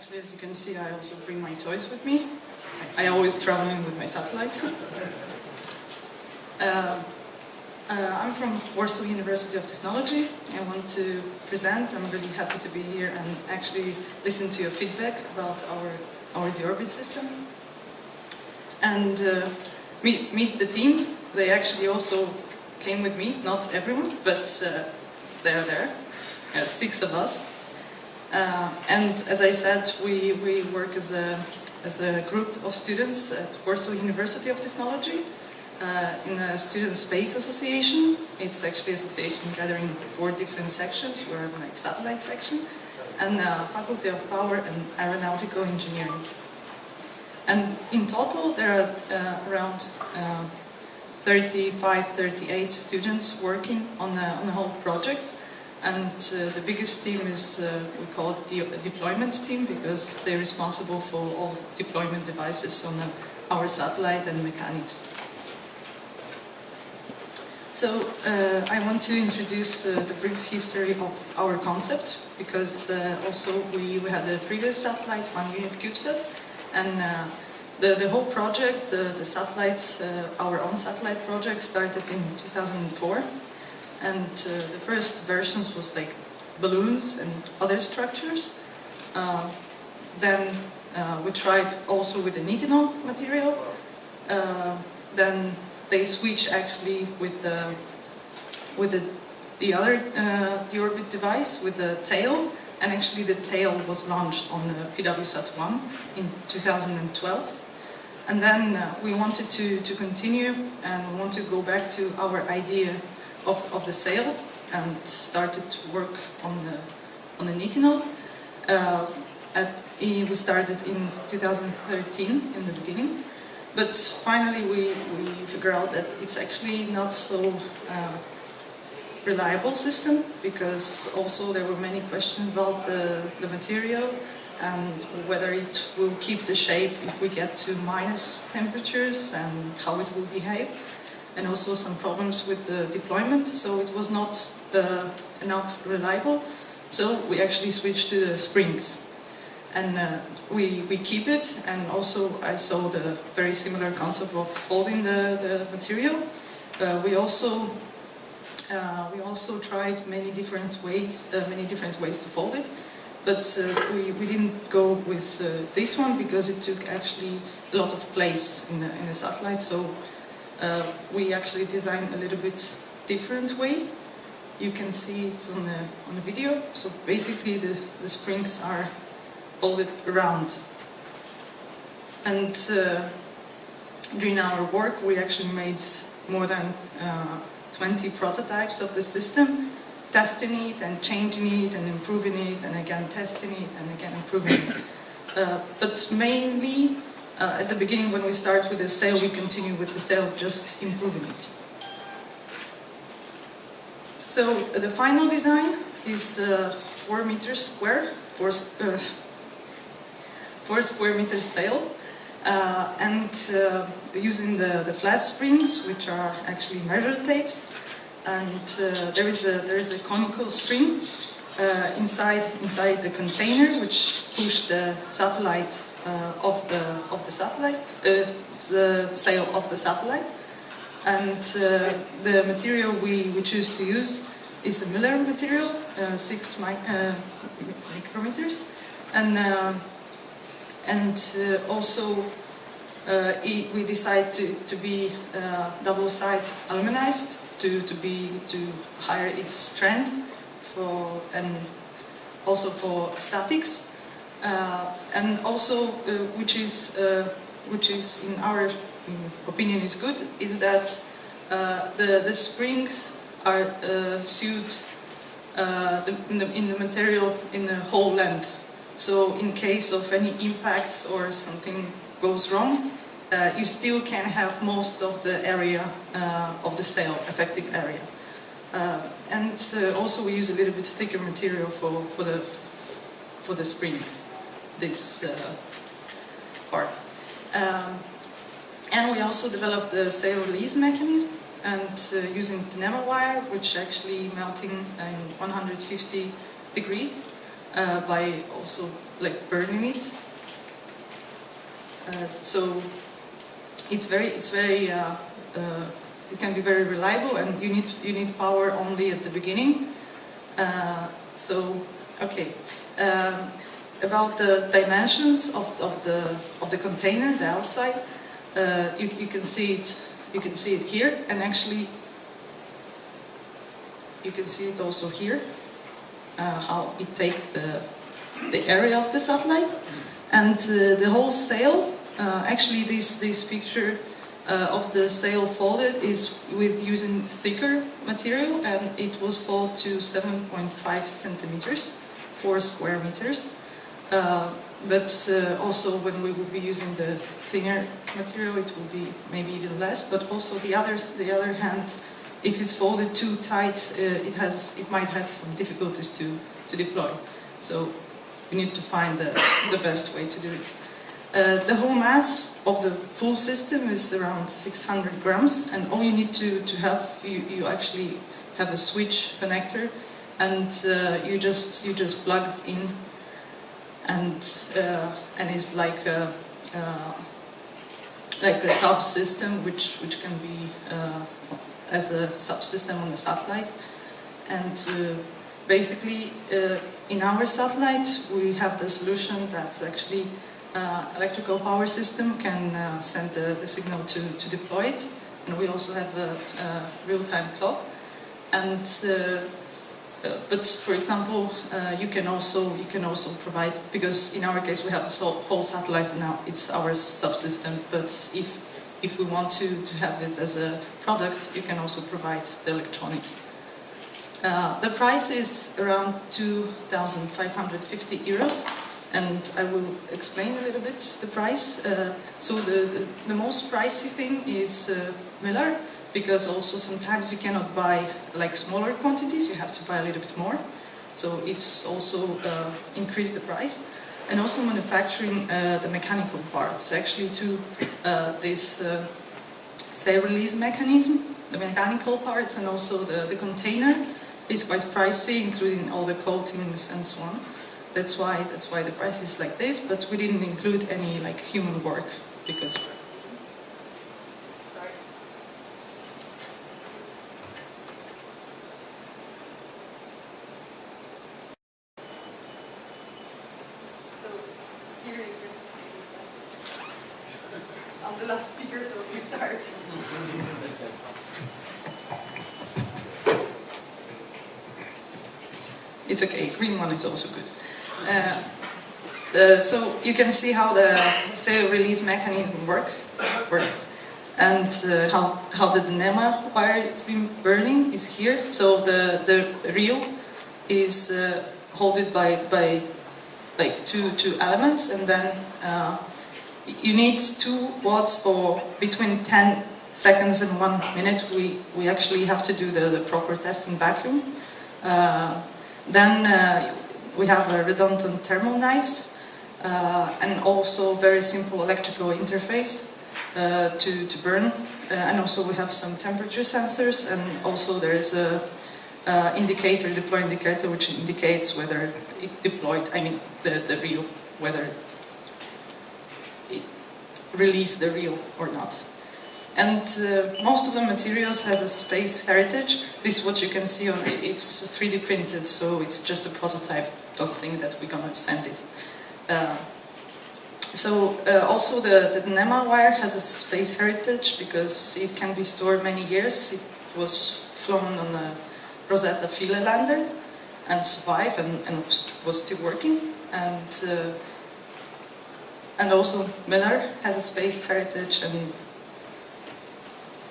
Actually, as you can see, I also bring my toys with me. I always traveling with my satellite. I'm from Warsaw University of Technology. I want to present. I'm really happy to be here and actually listen to your feedback about our Deorbit system. And meet the team. They actually also came with me, not everyone, but they're there. There are 6 of us. And as I said, we work as a group of students at Warsaw University of Technology in a student space association. It's actually an association gathering 4 different sections. We're in like satellite section and Faculty of Power and Aeronautical Engineering. And in total, there are around 35, 38 students working on the whole project. And the biggest team is, we call it the deployment team, because they're responsible for all deployment devices on our satellite and mechanics. So I want to introduce the brief history of our concept, because also we had a previous satellite, 1 unit CubeSat, and the whole project, the satellite, our own satellite project started in 2004. And the first versions was like balloons and other structures. Then we tried also with the nitinol material. Then they switched actually with the other Deorbit device with the tail, and actually the tail was launched on the PWSat-1 in 2012. And then we wanted to continue and we want to go back to our idea of the sail and started to work on the nitinol. We started in 2013 in the beginning, but finally we figured out that it's actually not so reliable system, because also there were many questions about the material and whether it will keep the shape if we get to minus temperatures and how it will behave. And also some problems with the deployment, so it was not enough reliable. So we actually switched to the springs, and we keep it. And also I saw the very similar concept of folding the material. We also tried many different ways to fold it, but we didn't go with this one because it took actually a lot of place in the satellite. So we actually designed a little bit different way. You can see it on the video. So basically the springs are folded around. And during our work we actually made more than 20 prototypes of the system, testing it and changing it and improving it and again testing it and again improving it. But mainly at the beginning, when we start with the sail, we continue with the sail, just improving it. So the final design is 4 meters square, 4 square meters sail, and using the flat springs, which are actually measure tapes, and there is a conical spring inside the container, which push the satellite of the satellite, the sail of the satellite, and the material we choose to use is a Miller material, 6 micrometers, and also we decide to be double-side aluminized to higher its strength and also for statics. And also, which is in our opinion is good, is that the springs are sewed in the material in the whole length. So in case of any impacts or something goes wrong, you still can have most of the area of the sail, effective area. And also we use a little bit thicker material for the springs, this part. And we also developed the sail release mechanism, and using the NEMA wire, which actually melting in 150 degrees. by also like burning it. So it can be very reliable, and you need power only at the beginning. Okay. About the dimensions of the container, the outside, you can see it. You can see it here, and actually you can see it also here. How it takes the area of the satellite, and the whole sail. Actually, this picture of the sail folded is with using thicker material, and it was folded to 7.5 centimeters, 4 square meters. But also when we will be using the thinner material, it will be maybe even less. But also the other hand, if it's folded too tight, it might have some difficulties to deploy. So we need to find the best way to do it. The whole mass of the full system is around 600 grams, and all you need to have, you actually have a switch connector, and you just plug in, and it's like a subsystem which can be as a subsystem on the satellite. And basically in our satellite we have the solution that actually electrical power system can send the signal to deploy it, and we also have a real-time clock. And but for example, you can also provide, because in our case we have this whole satellite now, it's our subsystem. But if we want to have it as a product, you can also provide the electronics. The price is around 2,550 euros. And I will explain a little bit the price. So the most pricey thing is Miller, because also sometimes you cannot buy like smaller quantities, you have to buy a little bit more. So it's also increased the price. And also manufacturing the mechanical parts. Actually to this sail release mechanism, the mechanical parts and also the container is quite pricey, including all the coatings and so on. That's why the price is like this, but we didn't include any like human work because. So here is I'm the last speaker, so we start. It's okay. Green one is also good. So you can see how the sail release mechanism works, and how the NEMA wire it's been burning is here. So the reel is held by like two elements, and then you need 2 watts for between 10 seconds and 1 minute. We actually have to do the proper test in vacuum. Then we have redundant thermal knives and also very simple electrical interface to burn. And also we have some temperature sensors, and also there is a deploy indicator, which indicates whether it deployed, I mean the reel, whether it released the reel or not. And most of the materials has a space heritage. This is what you can see on it. It's 3D printed, so it's just a prototype. Don't think that we're gonna send it. Also the NEMA wire has a space heritage because it can be stored many years. It was flown on a Rosetta Philae lander and survived and was still working. And also Miller has a space heritage, and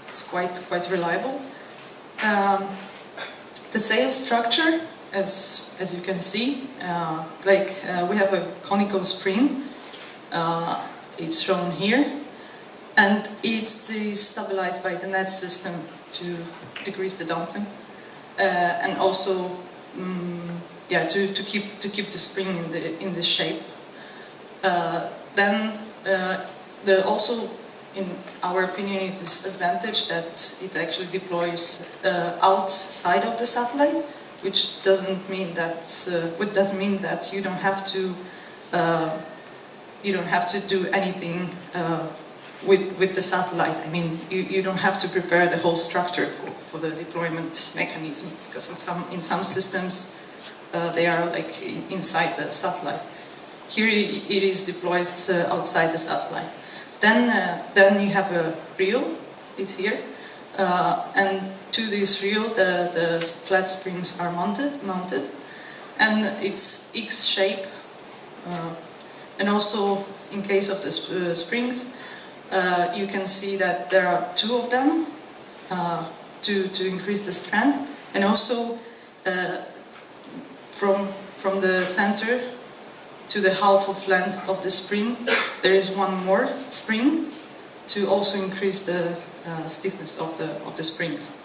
it's quite reliable. The sail structure, as you can see, we have a conical spring. It's shown here, and it's stabilized by the net system to decrease the damping, and also to keep the spring in the shape. Then also, in our opinion, it is advantage that it actually deploys outside of the satellite, which doesn't mean that you don't have to do anything with the satellite. I mean, you don't have to prepare the whole structure for the deployment mechanism, because in some systems they are like inside the satellite. Here it is deployed outside the satellite. Then you have a reel. It's here, and to this reel the flat springs are mounted, and it's X shape. And also, in case of the springs, you can see that there are 2 of them to increase the strength, and also from the center to the half of length of the spring, there is one more spring to also increase the stiffness of the springs.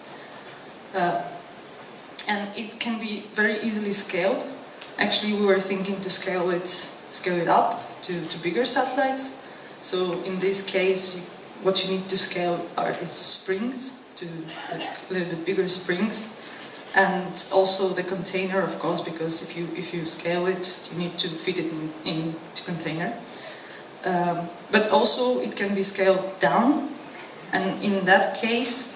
And it can be very easily scaled. Actually, we were thinking to scale it up to bigger satellites. So in this case, what you need to scale is springs, to a little bit bigger springs, and also the container, of course, because if you scale it, you need to fit it into container. But also it can be scaled down, and in that case,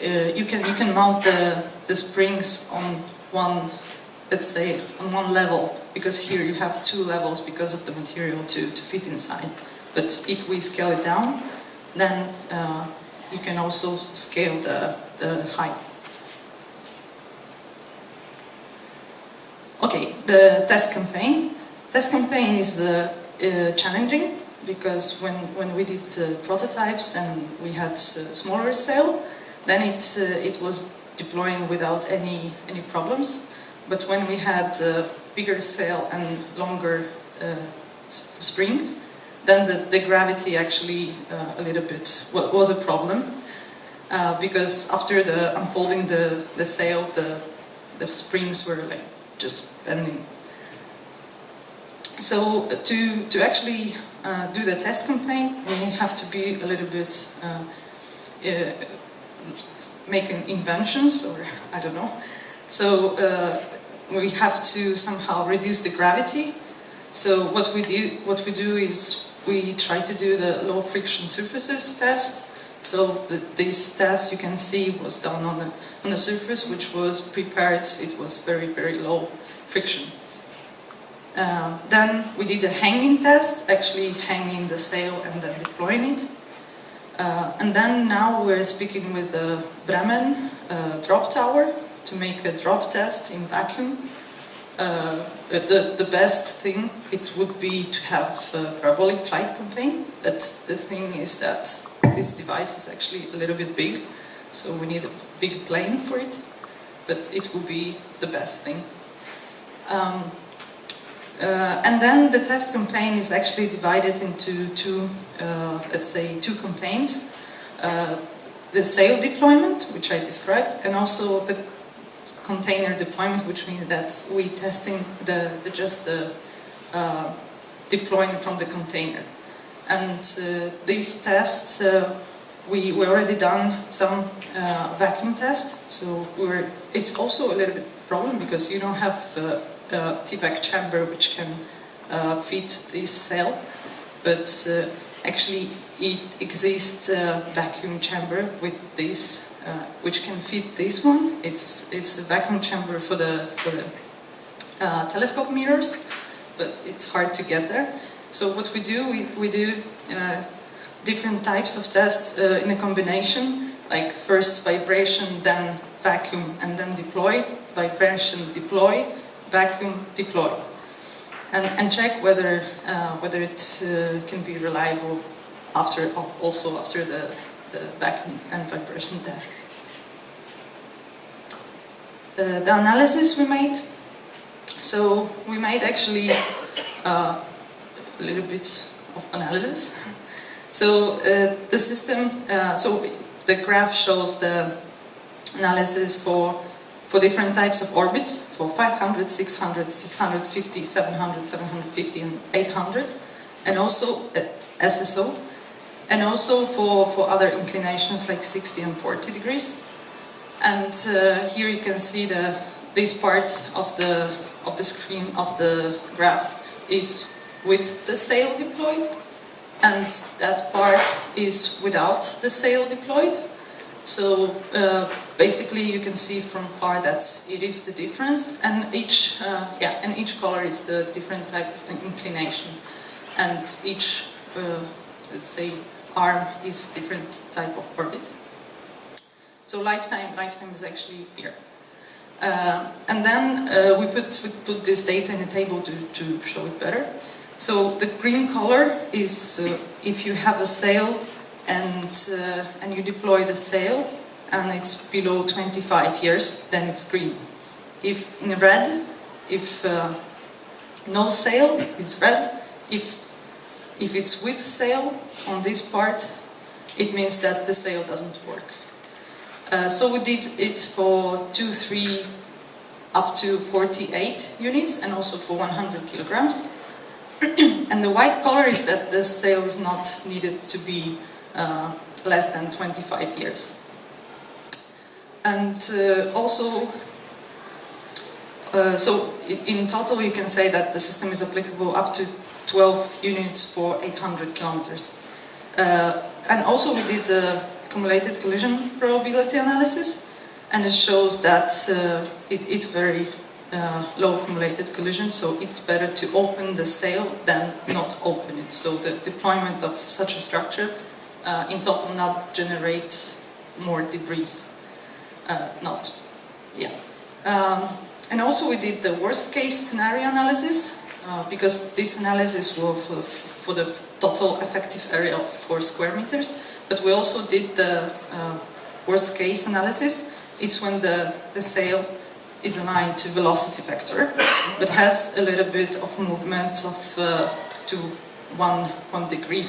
you can mount the springs on one, let's say, on one level, because here you have 2 levels because of the material to fit inside. But if we scale it down, then you can also scale the height. Okay, the test campaign. Test campaign is challenging, because when we did prototypes and we had smaller sail, then it was deploying without any problems. But when we had bigger sail and longer springs, then the gravity actually a little bit was a problem, because after unfolding the sail, the springs were like just bending. So to actually do the test campaign, we have to be a little bit making inventions, or I don't know. So we have to somehow reduce the gravity. So what we do is we try to do the low friction surfaces test. So this test, you can see, was done on a surface which was prepared. It was very, very low friction. Then we did a hanging test, actually hanging the sail and then deploying it. And then now we're speaking with the Bremen drop tower to make a drop test in vacuum. The best thing, it would be to have a parabolic flight campaign, but the thing is that this device is actually a little bit big, so we need a big plane for it, but it will be the best thing. And then the test campaign is actually divided into two campaigns. The sail deployment, which I described, and also the container deployment, which means that we testing just the deploying from the container. And these tests, we already done some vacuum tests. So it's also a little bit problem, because you don't have a TVAC chamber which can fit this sail, but actually it exists a vacuum chamber with this, which can fit this one. It's a vacuum chamber for the telescope mirrors, but it's hard to get there. So what we do, we do different types of tests in a combination, like first vibration, then vacuum, and then deploy, vibration, deploy, vacuum, deploy, and check whether it can be reliable after the vacuum and vibration test. The analysis we made. So we made actually a little bit of analysis. So the system. So the graph shows the analysis for different types of orbits, for 500, 600, 650, 700, 750, and 800, and also SSO, and also for other inclinations like 60 and 40 degrees. And here you can see this part of the screen of the graph is with the sail deployed, and that part is without the sail deployed. So basically, you can see from far that it is the difference, and each color is the different type of inclination, and each let's say arm is different type of orbit. So lifetime is actually here. And then we put this data in a table to show it better. So the green color is if you have a sail and you deploy the sail and it's below 25 years, then it's green. If in red, if no sail, it's red. If it's with sail on this part, it means that the sail doesn't work. So we did it for 2, 3, up to 48 units, and also for 100 kilograms. And the white color is that the sail is not needed to be less than 25 years. And also, so in total you can say that the system is applicable up to 12 units for 800 kilometers. And also we did the cumulated collision probability analysis, and it shows that it's very low cumulated collision, so it's better to open the sail than not open it. So the deployment of such a structure in total not generates more debris. And also we did the worst case scenario analysis, because this analysis was for the total effective area of 4 square meters, but we also did the worst case analysis. It's when the sail is aligned to velocity vector, but has a little bit of movement of to 1 degree.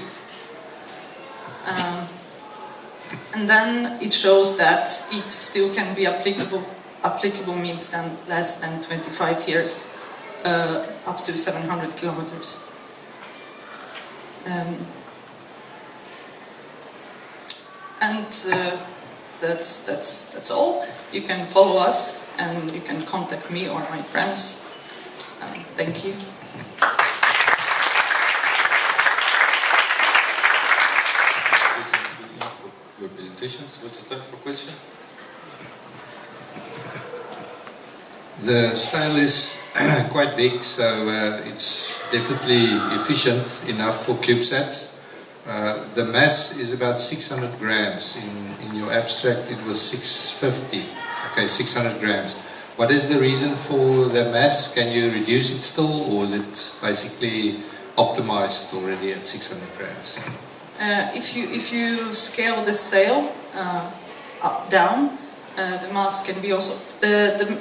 And then it shows that it still can be applicable. Applicable means then less than 25 years, up to 700 kilometers. That's all. You can follow us, and you can contact me or my friends. Thank you. Your presentations. What's the time for question? The sail is quite big, so it's definitely efficient enough for CubeSats. The mass is about 600 grams. In your abstract it was 650. Okay, 600 grams. What is the reason for the mass? Can you reduce it still, or is it basically optimized already at 600 grams? If you scale the sail down, the mass can be also the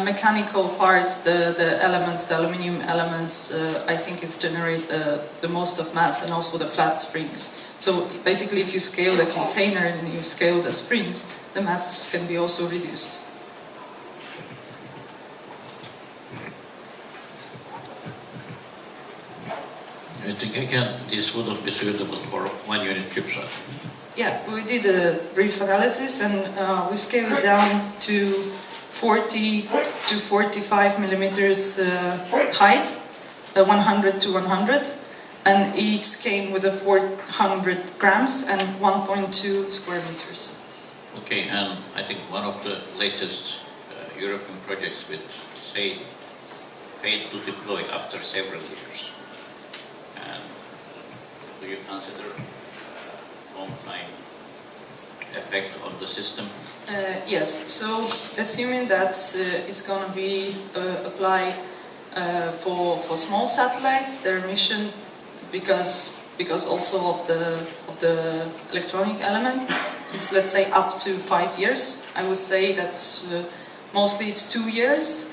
mechanical parts, the elements, the aluminium elements. I think it's generate the most of mass, and also the flat springs. So basically, if you scale the container and you scale the springs, the mass can be also reduced. I think again, this wouldn't be suitable for 1 unit CubeSat. Yeah, we did a brief analysis, and we scaled it down to 40 to 45 millimeters height, 100 to 100, and each came with a 400 grams and 1.2 square meters. Okay, and I think one of the latest European projects with Sail failed to deploy after several years. And do you consider long time effect on the system? Yes, so assuming that it's going to be applied for small satellites, their mission, because also of the electronic element, it's, let's say, up to 5 years. I would say that mostly it's 2 years,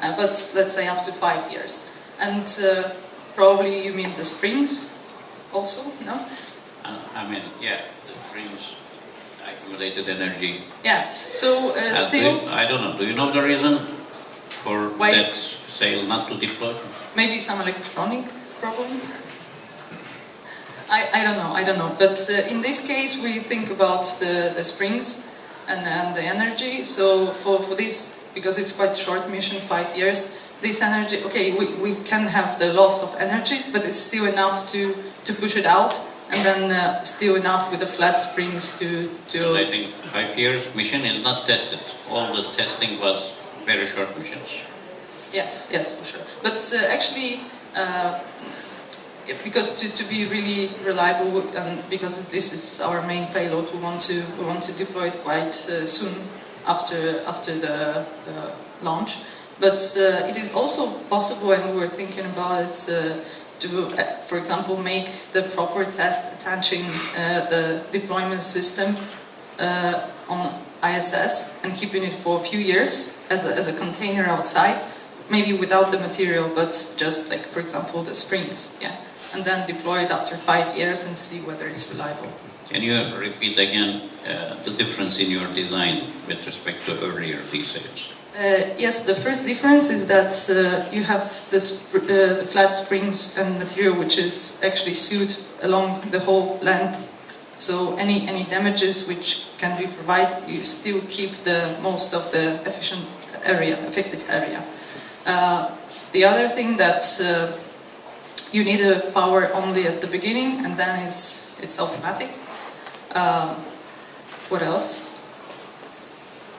but let's say up to 5 years. And probably you mean the springs also, no? I mean, yeah, the springs accumulated energy. Yeah, so still... I don't know, do you know the reason for why that sail not to deploy? Maybe some electronic problem? I don't know. But in this case, we think about the springs. and the energy. So for this, because it's quite short mission, 5 years, this energy, okay, we can have the loss of energy, but it's still enough to push it out, and then still enough with the flat springs to... But I think 5 years mission is not tested. All the testing was very short missions. Yes, for sure. But actually, because to be really reliable, and because this is our main payload, we want to deploy it quite soon after the launch. But it is also possible, and we were thinking about it, to, for example, make the proper test attaching the deployment system on ISS and keeping it for a few years as a container outside, maybe without the material, but just like, for example, the springs, yeah, and then deploy it after 5 years and see whether it's reliable. Can you repeat again the difference in your design with respect to earlier D-sails? Yes, the first difference is that you have the flat springs and material which is actually sewed along the whole length. So any damages which can be provided, you still keep the most of the effective area. The other thing that you need a power only at the beginning, and then it's automatic. What else?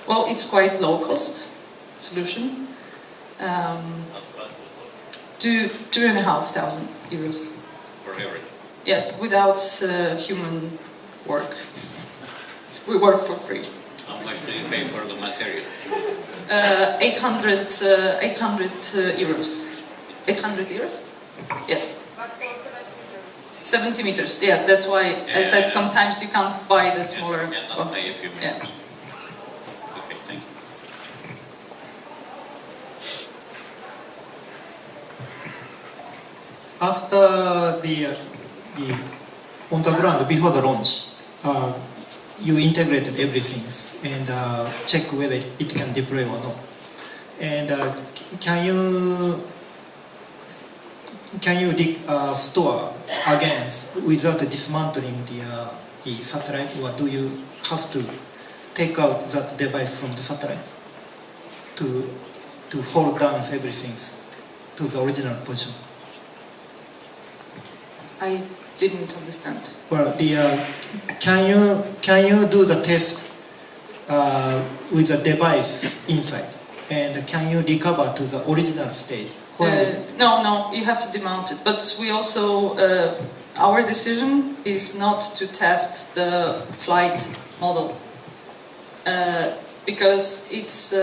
Well, it's quite low cost solution. 2,500 euros. For everything? Yes, without human work. We work for free. How much do you pay for the material? 800 euros. 800 euros? Yes. 70 meters, yeah, that's why I said sometimes you can't buy the smaller quantity. Yeah. Okay, thank you. After the on the ground before the launch, you integrated everything and check whether it can deploy or not. And can you store again without dismantling the satellite, or do you have to take out that device from the satellite to hold down everything to the original position? I didn't understand. Well, can you do the test with the device inside, and can you recover to the original state? No, you have to demount it. But we also, our decision is not to test the flight model because it's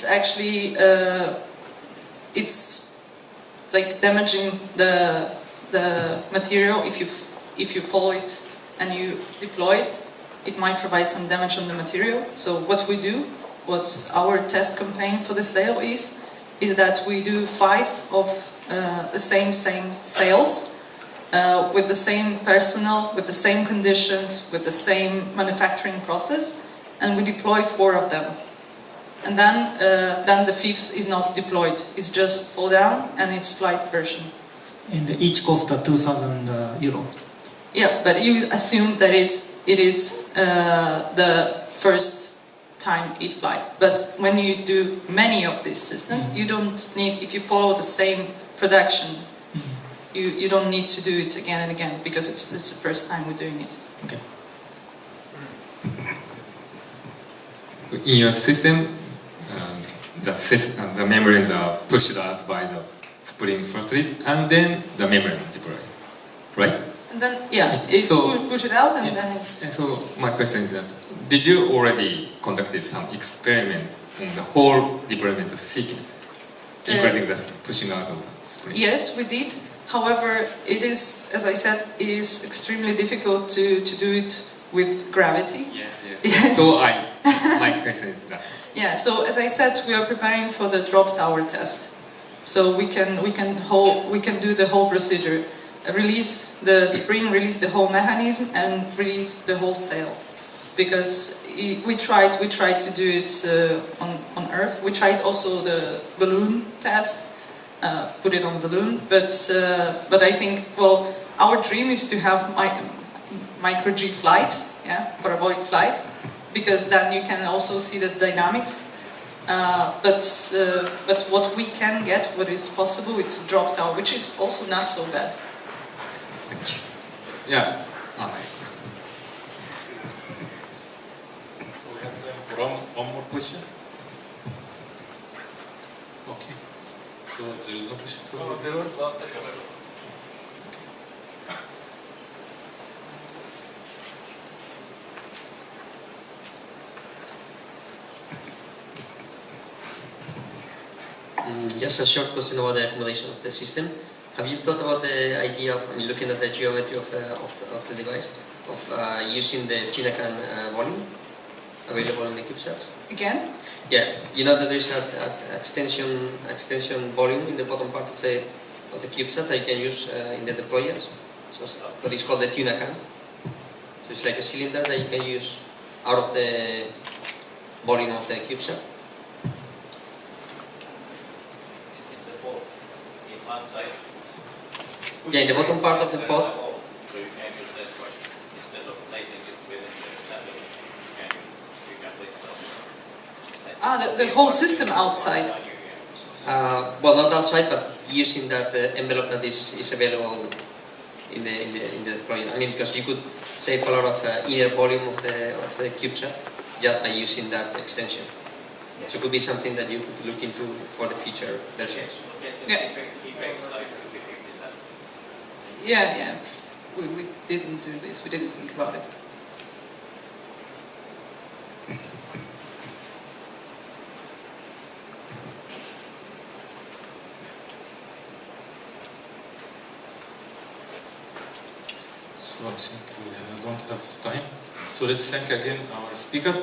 actually it's like damaging the material. If you follow it and you deploy it, it might provide some damage on the material. So what we do, what our test campaign for the sail is that we do 5 of the same sails with the same personnel, with the same conditions, with the same manufacturing process, and we deploy 4 of them. And then the 5th is not deployed; it's just fall down and it's flight version. And each cost 2,000 euro. Yeah, but you assume that it is the first time each flight. But when you do many of these systems, you don't need, if you follow the same production, you don't need to do it again and again because it's the first time we're doing it. Okay. So in your system, the membranes are pushed out by the spring firstly, and then the membrane deploys, right? And then, it's push it out and then it's... And so my question is that, did you already conducted some experiment on the whole deployment sequence, including the pushing out of the spring? Yes, we did. However, it is, as I said, it is extremely difficult to do it with gravity. Yes. So my question is that. Yeah. So as I said, we are preparing for the drop tower test. So we can do the whole procedure, release the spring, release the whole mechanism, and release the whole sail. Because we tried to do it on Earth. We tried also the balloon test, put it on balloon. But I think, well, our dream is to have micro G flight, parabolic flight, because then you can also see the dynamics. But what we can get, what is possible, it's drop tau, which is also not so bad. Thank you. Yeah. We have time for one more question. Okay. So there is no question for the viewers? Just a short question about the accommodation of the system. Have you thought about the idea of, looking at the geometry of the device, of using the TUNACAN volume available in the CubeSats? Again? Yeah, you know that there is an extension volume in the bottom part of the CubeSat that you can use in the deployers. So what is called the TUNACAN. So it's like a cylinder that you can use out of the volume of the CubeSat. Yeah, in the bottom part of the pod. So you can use that one instead of placing it within the assembly. You can place it. The whole system outside. Well, not outside, but using that envelope that is available in the deployer. I mean, because you could save a lot of inner volume of the CubeSat just by using that extension. So it could be something that you could look into for the future versions. Yeah. Yeah. We didn't do this. We didn't think about it. So I think we don't have time. So let's thank again our speaker.